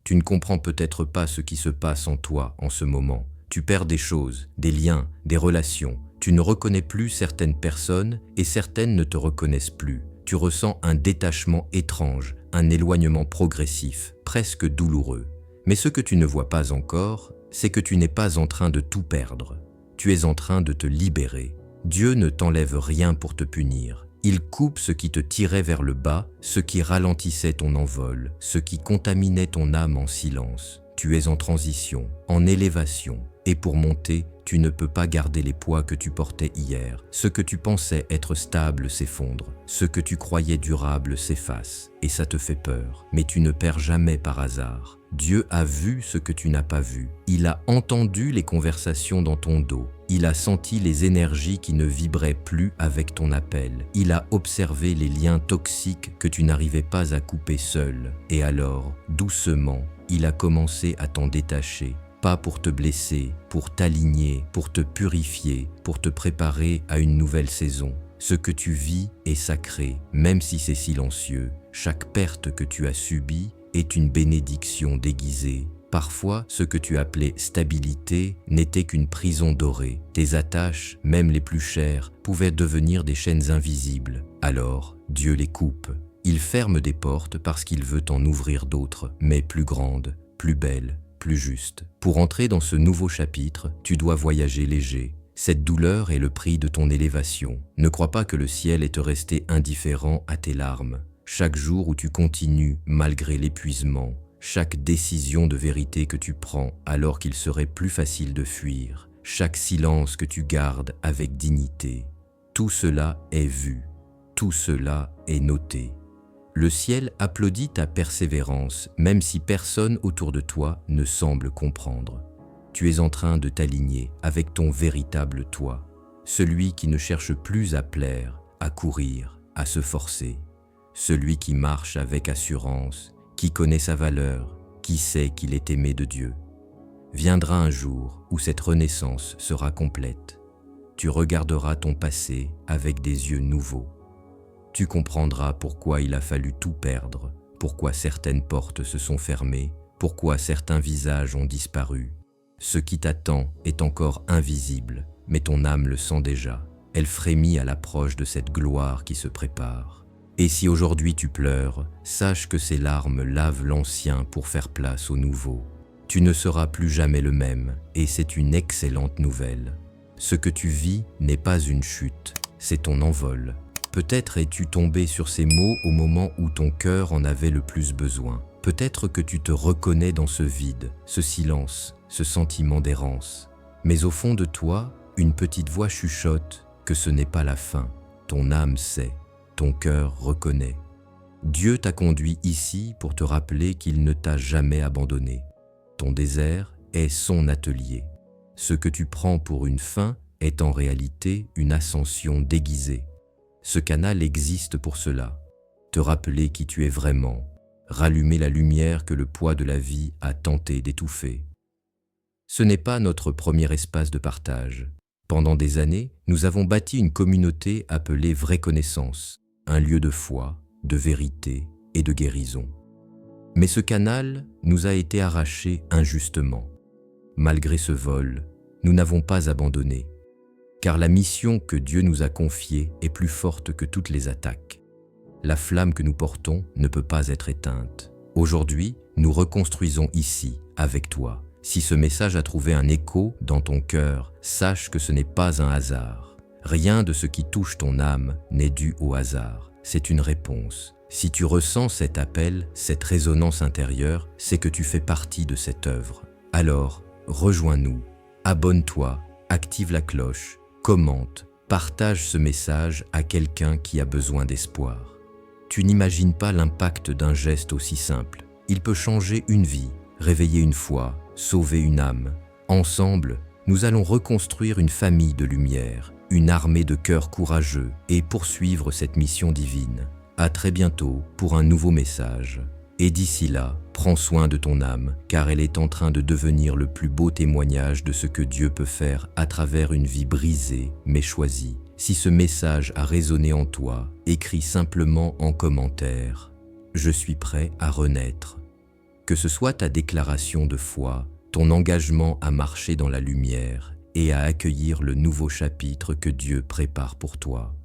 Tu ne comprends peut-être pas ce qui se passe en toi en ce moment. Tu perds des choses, des liens, des relations. Tu ne reconnais plus certaines personnes et certaines ne te reconnaissent plus. Tu ressens un détachement étrange, un éloignement progressif, presque douloureux. Mais ce que tu ne vois pas encore, c'est que tu n'es pas en train de tout perdre. Tu es en train de te libérer. Dieu ne t'enlève rien pour te punir. Il coupe ce qui te tirait vers le bas, ce qui ralentissait ton envol, ce qui contaminait ton âme en silence. Tu es en transition, en élévation, et pour monter, tu ne peux pas garder les poids que tu portais hier. Ce que tu pensais être stable s'effondre, ce que tu croyais durable s'efface, et ça te fait peur. Mais tu ne perds jamais par hasard. Dieu a vu ce que tu n'as pas vu. Il a entendu les conversations dans ton dos. Il a senti les énergies qui ne vibraient plus avec ton appel. Il a observé les liens toxiques que tu n'arrivais pas à couper seul. Et alors, doucement, il a commencé à t'en détacher. Pas pour te blesser, pour t'aligner, pour te purifier, pour te préparer à une nouvelle saison. Ce que tu vis est sacré, même si c'est silencieux. Chaque perte que tu as subie est une bénédiction déguisée. Parfois, ce que tu appelais stabilité n'était qu'une prison dorée. Tes attaches, même les plus chères, pouvaient devenir des chaînes invisibles. Alors, Dieu les coupe. Il ferme des portes parce qu'il veut en ouvrir d'autres, mais plus grandes, plus belles, plus justes. Pour entrer dans ce nouveau chapitre, tu dois voyager léger. Cette douleur est le prix de ton élévation. Ne crois pas que le ciel est resté indifférent à tes larmes. Chaque jour où tu continues malgré l'épuisement, chaque décision de vérité que tu prends alors qu'il serait plus facile de fuir, chaque silence que tu gardes avec dignité, tout cela est vu, tout cela est noté. Le ciel applaudit ta persévérance, même si personne autour de toi ne semble comprendre. Tu es en train de t'aligner avec ton véritable toi, celui qui ne cherche plus à plaire, à courir, à se forcer. Celui qui marche avec assurance, qui connaît sa valeur, qui sait qu'il est aimé de Dieu. Viendra un jour où cette renaissance sera complète. Tu regarderas ton passé avec des yeux nouveaux. Tu comprendras pourquoi il a fallu tout perdre, pourquoi certaines portes se sont fermées, pourquoi certains visages ont disparu. Ce qui t'attend est encore invisible, mais ton âme le sent déjà. Elle frémit à l'approche de cette gloire qui se prépare. Et si aujourd'hui tu pleures, sache que ces larmes lavent l'ancien pour faire place au nouveau. Tu ne seras plus jamais le même, et c'est une excellente nouvelle. Ce que tu vis n'est pas une chute, c'est ton envol. Peut-être es-tu tombé sur ces mots au moment où ton cœur en avait le plus besoin. Peut-être que tu te reconnais dans ce vide, ce silence, ce sentiment d'errance. Mais au fond de toi, une petite voix chuchote que ce n'est pas la fin. Ton âme sait. Ton cœur reconnaît. Dieu t'a conduit ici pour te rappeler qu'il ne t'a jamais abandonné. Ton désert est son atelier. Ce que tu prends pour une fin est en réalité une ascension déguisée. Ce canal existe pour cela. Te rappeler qui tu es vraiment. Rallumer la lumière que le poids de la vie a tenté d'étouffer. Ce n'est pas notre premier espace de partage. Pendant des années, nous avons bâti une communauté appelée Vraie Connaissance. Un lieu de foi, de vérité et de guérison. Mais ce canal nous a été arraché injustement. Malgré ce vol, nous n'avons pas abandonné, car la mission que Dieu nous a confiée est plus forte que toutes les attaques. La flamme que nous portons ne peut pas être éteinte. Aujourd'hui, nous reconstruisons ici, avec toi. Si ce message a trouvé un écho dans ton cœur, sache que ce n'est pas un hasard. Rien de ce qui touche ton âme n'est dû au hasard, c'est une réponse. Si tu ressens cet appel, cette résonance intérieure, c'est que tu fais partie de cette œuvre. Alors, rejoins-nous, abonne-toi, active la cloche, commente, partage ce message à quelqu'un qui a besoin d'espoir. Tu n'imagines pas l'impact d'un geste aussi simple. Il peut changer une vie, réveiller une foi, sauver une âme. Ensemble, nous allons reconstruire une famille de lumière, une armée de cœurs courageux et poursuivre cette mission divine. À très bientôt pour un nouveau message. Et d'ici là, prends soin de ton âme, car elle est en train de devenir le plus beau témoignage de ce que Dieu peut faire à travers une vie brisée mais choisie. Si ce message a résonné en toi, écris simplement en commentaire « Je suis prêt à renaître ». Que ce soit ta déclaration de foi, ton engagement à marcher dans la lumière et à accueillir le nouveau chapitre que Dieu prépare pour toi.